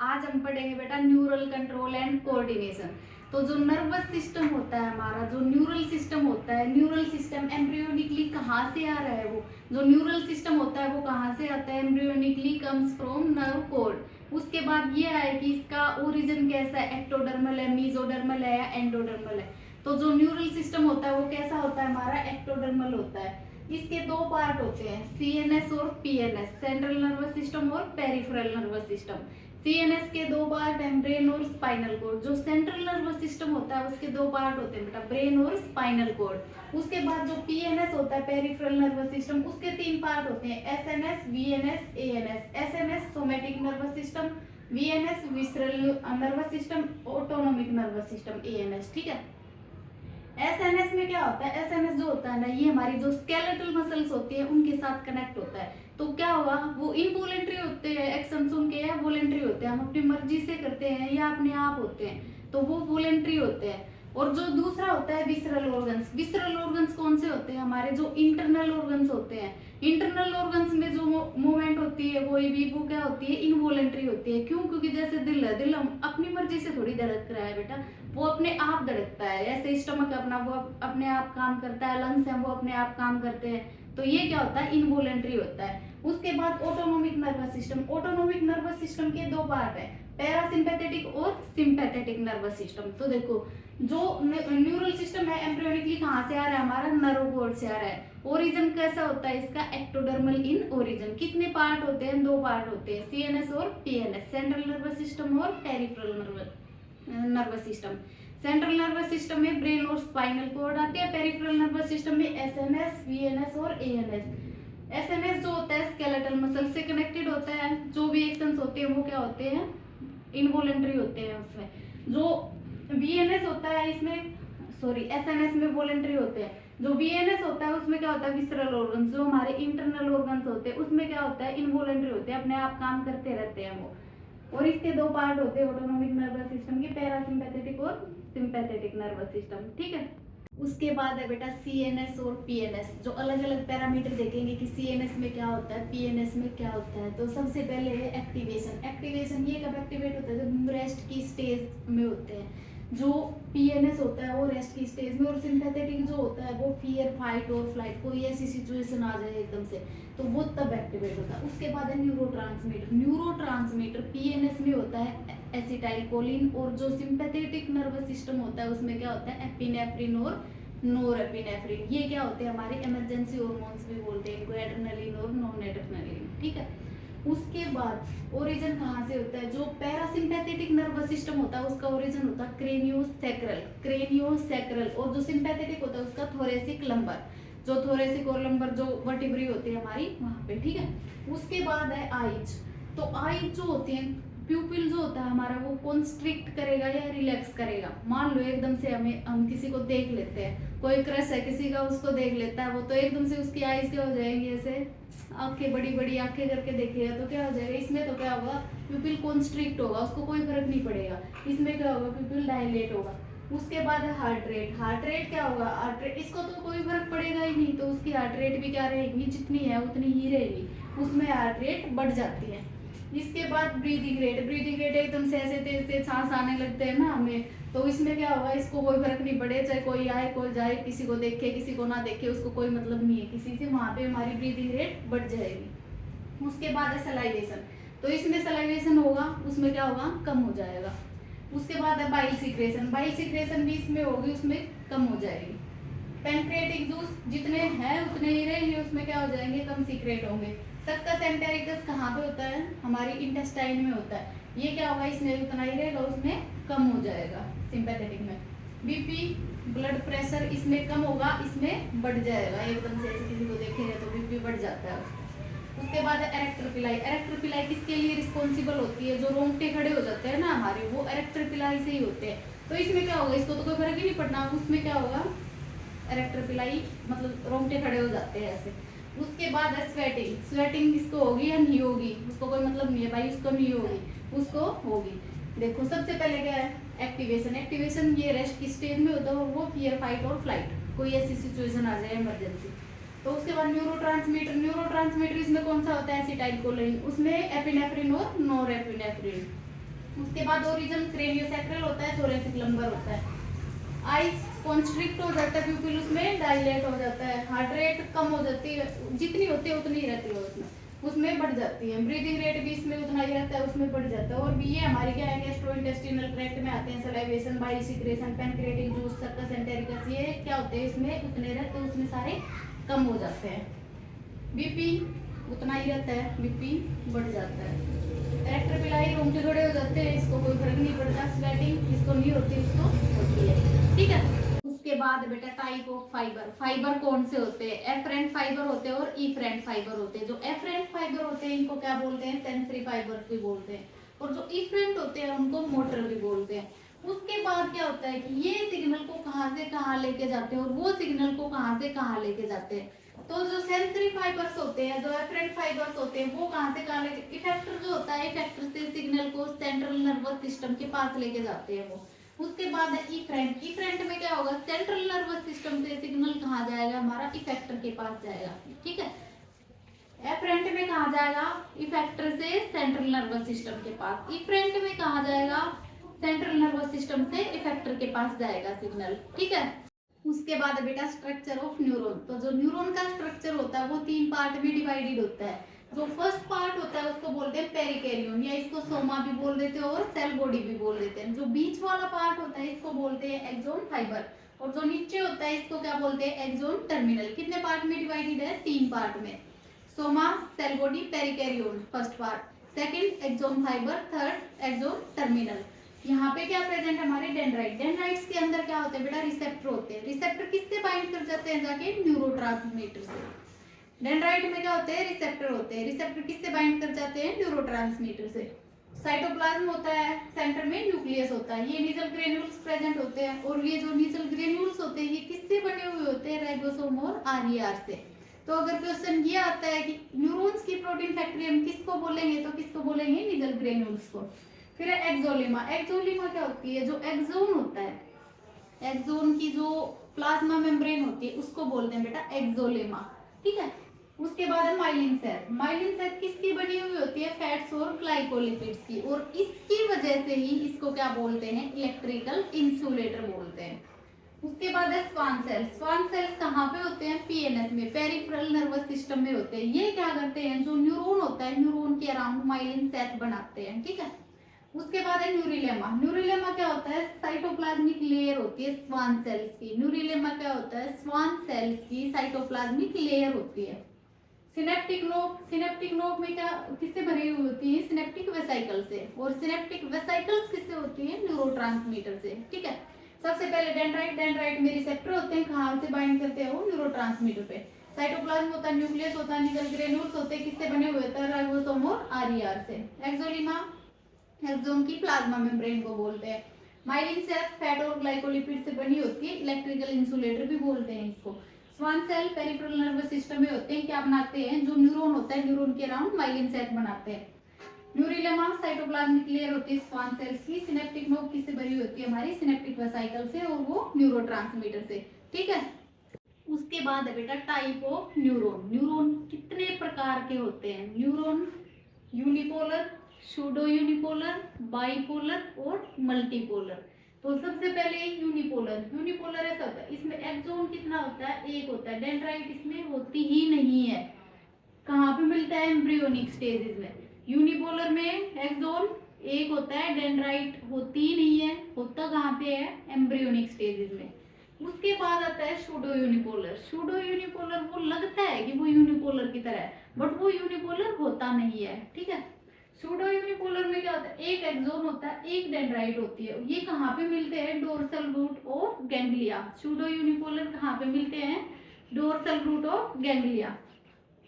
आज हम पढ़ेंगे बेटा न्यूरल कंट्रोल एंड कोऑर्डिनेशन। तो जो नर्वस सिस्टम होता है हमारा, जो न्यूरल सिस्टम होता है, न्यूरल सिस्टम एम्ब्रियोनिकली कहाँ से आ रहा है, वो जो न्यूरल सिस्टम होता है वो कहाँ से आता है, एम्ब्रियोनिकली कम्स फ्रॉम नर्व कोड। उसके बाद ये आए कि इसका ओरिजिन कैसा है, एक्टोडर्मल है, मीजोडर्मल है या एंडोडर्मल है। तो जो न्यूरल सिस्टम होता है वो कैसा होता है हमारा, एक्टोडर्मल होता है। इसके दो पार्ट होते हैं, सीएनएस और पीएनएस, सेंट्रल नर्वस सिस्टम और पेरिफेरल नर्वस सिस्टम। सीएनएस के दो पार्ट हैं, ब्रेन और स्पाइनल कोड। जो सेंट्रल नर्वस सिस्टम होता है उसके दो पार्ट होते हैं बेटा, ब्रेन और स्पाइनल कोड। उसके बाद जो पीएनएस होता है, पेरिफेरल नर्वस सिस्टम, उसके तीन पार्ट होते हैं, SNS, VNS, ANS. SNS somatic nervous system, VNS visceral nervous system, autonomic nervous system, ANS. ठीक है। एसएनएस में क्या होता है, एसएनएस जो होता है ना, ये हमारी जो स्केलेटल मसल्स होती है उनके साथ कनेक्ट होता है। तो क्या होगा, वो इनवॉलेंट्री होते हैं एक्शंस उनके, या वॉलेंट्री होते हैं, हम अपनी मर्जी से करते हैं या अपने आप होते हैं, तो वो वॉलेंट्री होते हैं। और जो दूसरा होता है विसरल ऑर्गन्स। विसरल ऑर्गन्स कौन से होते हैं, हमारे जो इंटरनल ऑर्गन्स होते हैं। इंटरनल ऑर्गन्स में जो मूवमेंट होती है वो क्या होती है, इनवॉलेंट्री होती है। क्यों, क्योंकि जैसे दिल है, दिल हम अपनी मर्जी से थोड़ी धड़क रहा है बेटा, वो अपने आप धड़कता है। ऐसे स्टमक अपना वो अपने आप काम करता है, लंग्स हैं वो अपने आप काम करते हैं। तो ये क्या होता है, इनवॉलेंट्री होता है। उसके बाद autonomic nervous system. Autonomic nervous system के दो पार्ट है, पैरासिम्पैथेटिक और सिंपैथेटिक नर्वस सिस्टम। तो देखो, जो न्यूरल सिस्टम है एम्ब्रियोनिकली कहाँ से आ रहा है हमारा, नर्व कोड से आ रहा है। ओरिजिन कैसा होता है इसका, एक्टोडर्मल इन ओरिजिन। कितने पार्ट होते हैं, दो पार्ट होते हैं, सीएनएस और पीएनएस, सेंट्रल नर्वस सिस्टम और peripheral nervous system. Central nervous system में ब्रेन और स्पाइनल कोड आते हैं, पेरिफेरल नर्वस सिस्टम में एसएनएस, वीएनएस और एएनएस। एसएनएस जो होता है स्केलेटल मसल से कनेक्टेड होता है, जो भी एक्शंस होते हैं वो क्या होते हैं, इनवॉलेंट्री होते हैं उसमें। जो वीएनएस होता है इसमें, सॉरी, एसएनएस में वॉलेंट्री होते हैं। जो वीएनएस होता है उसमें क्या होता है, विसरल ऑर्गन्स, जो हमारे इंटरनल ऑर्गन्स होते हैं उसमें क्या होता है, इनवॉलेंट्री होते हैं, अपने आप काम करते रहते हैं वो। और इसके दो पार्ट होते हैं ऑटोनोमिक नर्वस सिस्टम के, पैरासिम्पैथेटिक और सिंपैथेटिक नर्वस सिस्टम। ठीक है। उसके बाद है बेटा सीएनएस और पीएनएस। जो अलग अलग पैरामीटर देखेंगे कि सीएनएस में क्या होता है, पीएनएस में क्या होता है। तो सबसे पहले है एक्टिवेशन। एक्टिवेशन ये कब एक्टिवेट होता है, जब रेस्ट की स्टेज में होते हैं। जो पीएनएस होता है वो रेस्ट की स्टेज में, और सिंपैथेटिक जो होता है वो फियर, फाइट और फ्लाइट, कोई ऐसी सिचुएशन आ जाए एकदम से, तो वो तब एक्टिवेट होता है। उसके बाद है न्यूरोट्रांसमीटर। न्यूरोट्रांसमीटर पीएनएस में होता है एसिटाइलकोलिन, और जो सिंपैथेटिक नर्वस सिस्टम होता है उसमें क्या होता है, एपिनेफ्रिन और नोरेपिनेफ्रिन। ये क्या होते हैं, हमारे इमरजेंसी हार्मोन्स भी बोलते हैं इनको, एड्रेनलिन और नॉन एड्रेनलिन। ठीक है। उसके बाद ओरिजिन कहाँ से होता है, जो पैरासिम्पैथेटिक नर्वस सिस्टम होता है उसका ओरिजिन होता है क्रेनियोसैक्रल, क्रेनियोसैक्रल। और जो सिंपैथेटिक होता है उसका थोरेसिक लंबर, जो थोरेसिक और लंबर जो वर्टिब्री होती है हमारी वहां पे। ठीक है। उसके बाद है आईज। तो आईज जो होती है, प्यूपिल जो होता है हमारा, वो कॉन्स्ट्रिक्ट करेगा या रिलैक्स करेगा। मान लो एकदम से हम किसी को देख लेते हैं, कोई क्रश है किसी का, उसको देख लेता है वो, तो एकदम से उसकी आईज क्या हो जाएंगी, ऐसे आंखें बड़ी बड़ी आंखें करके देखेगा तो क्या हो जाएगा, इसमें तो क्या होगा, प्यूपिल कॉन्स्ट्रिक्ट होगा, उसको कोई फर्क नहीं पड़ेगा। इसमें क्या होगा, प्यूपिल डायलेट होगा। उसके बाद है हार्ट रेट। हार्ट रेट क्या होगा, हार्ट रेट, इसको तो कोई फर्क पड़ेगा ही नहीं, तो उसकी हार्ट रेट भी क्या रहेगी, जितनी है उतनी ही रहेगी, उसमें हार्ट रेट बढ़ जाती है। इसके बाद ब्रीदिंग रेट। ब्रीदिंग रेट एकदम से ऐसे तेज तेज सांस आने लगते हैं ना हमें, तो इसमें क्या होगा, इसको कोई फर्क नहीं पड़े, चाहे कोई आए कोई जाए, किसी को देखे किसी को ना देखे, उसको कोई मतलब नहीं है किसी से, वहां पे हमारी ब्रीदिंग रेट बढ़ जाएगी। उसके बाद है सलाइवेशन। तो इसमें सलाइवेशन होगा, उसमें क्या होगा, कम हो जाएगा। उसके बाद है बाइल सीक्रेशन। बाइल सीक्रेशन भी इसमें होगी, उसमें कम हो जाएगी। पैंक्रियाटिक जूस जितने हैं उतने ही रहेंगे, उसमें क्या हो जाएंगे, कम सीक्रेट होंगे। सक्कस एंटेरिकस कहाँ पे होता है, हमारी इंटेस्टाइन में होता है, ये क्या होगा, इसमें उतना ही रहेगा, उसमें कम हो जाएगा सिंपैथेटिक में। बीपी, ब्लड प्रेशर इसमें कम होगा, इसमें बढ़ जाएगा, एकदम से ऐसे किसी को देखेंगे तो बीपी बढ़ जाता है। उसके बाद है एरेक्टर पिलाई। एरेक्टर पिलाई किसके लिए रिस्पॉन्सिबल होती है, जो रोंगटे खड़े हो जाते हैं ना हमारे, वो एरेक्टर पिलाई से ही होते हैं। तो इसमें क्या होगा, इसको तो कोई फर्क ही नहीं पड़ना, उसमें क्या होगा, एरेक्टर पिलाई मतलब रोंगटे खड़े हो जाते हैं ऐसे। उसके बाद है स्वेटिंग। स्वेटिंग किसको होगी या नहीं होगी, उसको कोई मतलब नहीं है भाई, उसको नहीं होगी, उसको होगी। देखो सबसे पहले क्या है, एक्टिवेशन। एक्टिवेशन ये रेस्ट की स्टेज में होता है, वो फियर, फाइट और फ्लाइट, कोई ऐसी सिचुएशन आ जाए इमरजेंसी। तो उसके बाद न्यूरोट्रांसमीटर। न्यूरोट्रांसमीटर इसमें कौन सा होता है, एसिटाइलकोलिन, उसमें एपिनेफ्रिन और नोरेपिनेफ्रिन। उसके बाद ओरिजिन क्रेनियोसैक्रल होता है, थोरेसिक लंबर होता है। आइज कॉन्स्ट्रिक्ट हो जाता है, प्यूपिल उसमें डायलेट हो जाता है, हार्ट रेट कम हो जाती है, जितनी होती है उतनी ही रहती है उसमें बढ़ जाती है। ब्रीदिंग रेट भी इसमें उतना ही रहता है, उसमें बढ़ जाता है। और भी ये हमारी क्या है, गैस्ट्रोइंटेस्टिनल ट्रैक्ट में आते हैं, salivation, bile secretion, pancreatic juice, succus, entericus, ये क्या होते हैं इसमें उतने रहते हैं, उसमें सारे कम हो जाते हैं। बीपी उतना ही रहता है, बीपी बढ़ जाता है। ट्रैक्टर पिलाई रूम के थोड़े हो जाते हैं, इसको कोई फर्क नहीं पड़ता। स्वेटिंग जिसको नहीं होती उसको होती है, ठीक है। उसके बाद बेटा टाइप ऑफ फाइबर, फाइबर कौन से होते हैं, एफरेंट फाइबर होते हैं और इफरेंट फाइबर होते हैं। जो एफरेंट फाइबर होते हैं इनको क्या बोलते हैं, सेंसरी फाइबर भी बोलते हैं, और जो इफरेंट होते हैं उनको मोटर भी बोलते हैं। उसके बाद क्या होता है कि ये सिग्नल को कहाँ से कहाँ लेके जाते हैं और वो सिग्नल को कहाँ से कहाँ लेके जाते हैं। तो जो सेंसरी फाइबर्स होते हैं, जो एफरेंट फाइबर्स होते हैं, वो कहाँ से कहाँ लेके, इफेक्टर जो होता है, इफेक्टर से सिग्नल को सेंट्रल नर्वस सिस्टम के पास लेके जाते हैं वो। उसके बाद है इफरेंट, इफरेंट में क्या होगा, सेंट्रल नर्वस सिस्टम से सिग्नल कहाँ जाएगा, हमारा इफेक्टर के पास जाएगा, ठीक है। एफरेंट में कहाँ जाएगा, इफेक्टर से सेंट्रल नर्वस सिस्टम के पास। इफरेंट में कहाँ जाएगा, सेंट्रल नर्वस सिस्टम से इफेक्टर के पास जाएगा सिग्नल, ठीक है। उसके बाद बेटा स्ट्रक्चर ऑफ न्यूरॉन। तो जो न्यूरॉन का स्ट्रक्चर होता है वो 3 पार्ट में डिवाइडेड होता है। जो फर्स्ट पार्ट होता है उसको बोलते हैं पेरिकेरियम, या इसको सोमा भी बोल देते हैं और सेल बॉडी भी बोल देते हैं। जो बीच वाला पार्ट होता है इसको बोलते हैं एक्सोन फाइबर, और जो नीचे होता है इसको क्या बोलते हैं, एक्सोन टर्मिनल। कितने पार्ट में डिवाइडेड है, 3 पार्ट में। Soma, cell body, perikaryon first part, second axon fibre, third axon terminal. यहाँ पे क्या प्रेजेंट है, हमारे डेंड्राइट। डेंड्राइट्स के अंदर क्या होते हैं बेटा, रिसेप्टर होते हैं। रिसेप्टर किससे बाइंड कर जाते हैं, जाके न्यूरोट्रांसमीटर से। डेंड्राइट में क्या होते हैं, रिसेप्टर होते हैं। रिसेप्टर किससे बाइंड कर जाते हैं, न्यूरोट्रांसमीटर से। साइटोप्लाज्म होता है, सेंटर में न्यूक्लियस होता है, ये नीजल ग्रेन्यूल्स प्रेजेंट होते हैं। और ये जो नीजल ग्रेन्यूल्स होते हैं ये किससे बने हुए होते हैं, राइबोसोम और आरईआर से। तो अगर क्वेश्चन ये आता है कि न्यूरॉन्स की प्रोटीन फैक्ट्री हम किसको बोलेंगे, तो किसको बोलेंगे, नीजल ग्रेन्यूल्स को। फिर है एक्सोलिमा। एक्सोलिमा क्या होती है, जो एक्सोन होता है, एक्सोन की जो प्लाज्मा मेम्ब्रेन होती है उसको बोलते हैं बेटा एक्सोलिमा, ठीक है। उसके बाद है माइलिन सेल। माइलिन सेल किसकी बनी हुई होती है, फैट्स और ग्लाइकोलिपिड्स की, और इसकी वजह से ही इसको क्या बोलते हैं, इलेक्ट्रिकल इंसुलेटर बोलते हैं। उसके बाद है स्वान सेल। स्वान सेल्स कहाँ पे होते हैं, पीएनएस में, पेरिफेरल नर्वस सिस्टम में होते हैं। ये क्या करते हैं, जो न्यूरॉन होता है न्यूरॉन के अराउंड माइलिन सेल बनाते हैं, ठीक है। उसके बाद है न्यूरिलेमा। न्यूरिलेमा क्या होता है, साइटोप्लाज्मिक लेयर होती है स्वान सेल्स की। न्यूरिलेमा क्या होता है, स्वान सेल्स की साइटोप्लाज्मिक लेयर होती है। सिनेप्टिक लोब, सिनेप्टिक लोब में क्या किससे भरी हुई होती है, सिनेप्टिक वेसाइकल से, और सिनेप्टिक वेसाइकल्स किससे होती है, न्यूरोट्रांसमीटर से, ठीक है। सबसे पहले डेंड्राइट, डेंड्राइट में रिसेप्टर होते हैं, कहाँ से बाइंड करते हैं, वो न्यूरोट्रांसमीटर पे। साइटोप्लाज्म होता है, न्यूक्लियस होता है, निकल ग्रेन्यूल्स होते हैं, किससे बने हुए होते हैं, राइबोसोम और आरईआर से। एक्सोलिमा एक्सोन की प्लाज्मा मेम्ब्रेन को बोलते हैं। माइलिन सेल फैट और ग्लाइकोलिपिड से बनी होती है, इलेक्ट्रिकल इंसुलेटर भी बोलते हैं इसको। Schwann cell peripheral nervous system में होते हैं, क्या बनाते हैं, जो न्यूरॉन होता है न्यूरॉन के अराउंड माइलिन सेल बनाते हैं। न्यूरिलेमा साइटोप्लाज्मिक लेयर होती है स्वान सेल्स की। सिनेप्टिक नोब किससे भरी होती है, हमारी सिनेप्टिक वेसाइकल से, और वो न्यूरोट्रांसमीटर से, ठीक है। उसके बाद है बेटा टाइप ऑफ न्यूरॉन। न्यूरॉन कितने प्रकार के होते हैं, neuron unipolar, pseudo unipolar, bipolar और मल्टीपोलर। तो सबसे पहले यूनिपोलर। यूनिपोलर ऐसा होता है, इसमें एक्सोन कितना होता है, एक होता है। डेंड्राइट इसमें होती ही नहीं है, कहाँ पे मिलता है, एम्ब्रियोनिक स्टेजेस में। यूनिपोलर में एक्सोन एक होता है, डेंड्राइट होती ही नहीं है, होता कहाँ पे है, एम्ब्रियोनिक स्टेजेस में। उसके बाद आता है सूडो यूनिपोलर। सूडो यूनिपोलर वो लगता है कि वो यूनिपोलर की तरह है, बट वो यूनिपोलर होता नहीं है, ठीक है। सूडो यूनिपोलर में क्या होता है, एक एक्सोन होता है, एक डेंड्राइट होती है। ये कहाँ पे मिलते हैं, dorsal root of ganglia. Pseudo unipolar कहाँ पे मिलते हैं, डोर्सल रूट ऑफ गैंग्लिया।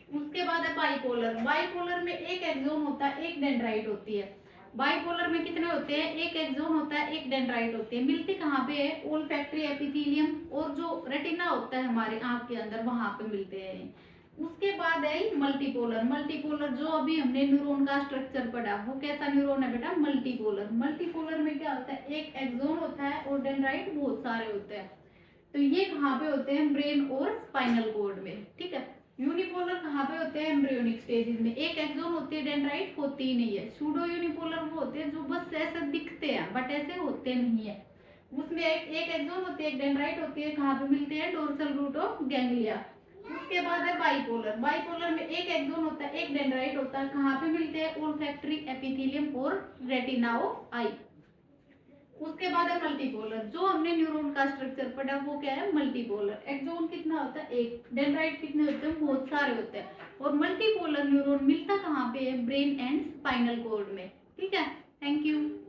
उसके बाद है बाइपोलर। बाइपोलर में एक एक्सोन होता है, एक डेंड्राइट होती है। बाइपोलर में कितने होते हैं, एक एक्सोन होता है, एक डेंड्राइट होती है। मिलते कहाँ पे है, ओल्फैक्टरी एपिथेलियम और जो रेटिना होता है हमारे आंख के अंदर, वहां पे मिलते हैं। उसके बाद है मल्टीपोलर। मल्टीपोलर जो अभी हमने न्यूरॉन का स्ट्रक्चर पढ़ा, वो कैसा न्यूरॉन है बेटा, मल्टीपोलर। मल्टीपोलर में क्या होता है, एक एक्सोन होता है और डेंड्राइट बहुत सारे होते हैं। तो ये कहाँ पे होते हैं, ब्रेन और स्पाइनल कॉर्ड में, ठीक है। यूनिपोलर कहाँ पे होते हैं, एम्ब्रियोनिक स्टेजेस में, एक एक्सोन होती है, डेंड्राइट होती ही नहीं है। सूडो यूनिपोलर वो होते हैं जो बस ऐसा बट ऐसे होते नहीं है। उसमें एक एक्सोन होती है, एक डेंड्राइट होती है, कहाँ पे मिलते हैं, डोर्सल रूट ऑफ गैंग्लिया। उसके बाद है बाइपोलर। बाइपोलर में एक एक्सोन होता है, एक डेंड्राइट होता है, कहाँ पे मिलते हैं, ओल्फैक्टरी एपिथेलियम और रेटिना ऑफ आई। उसके बाद है मल्टीपोलर। जो हमने न्यूरॉन का स्ट्रक्चर पढ़ा वो क्या है, मल्टीपोलर। एक्सोन कितना होता है, एक। डेंड्राइट कितने होते हैं, बहुत सारे होते हैं। और मल्टीपोलर न्यूरॉन मिलता कहाँ पे है, ब्रेन एंड स्पाइनल कॉर्ड में। ठीक है, थैंक यू।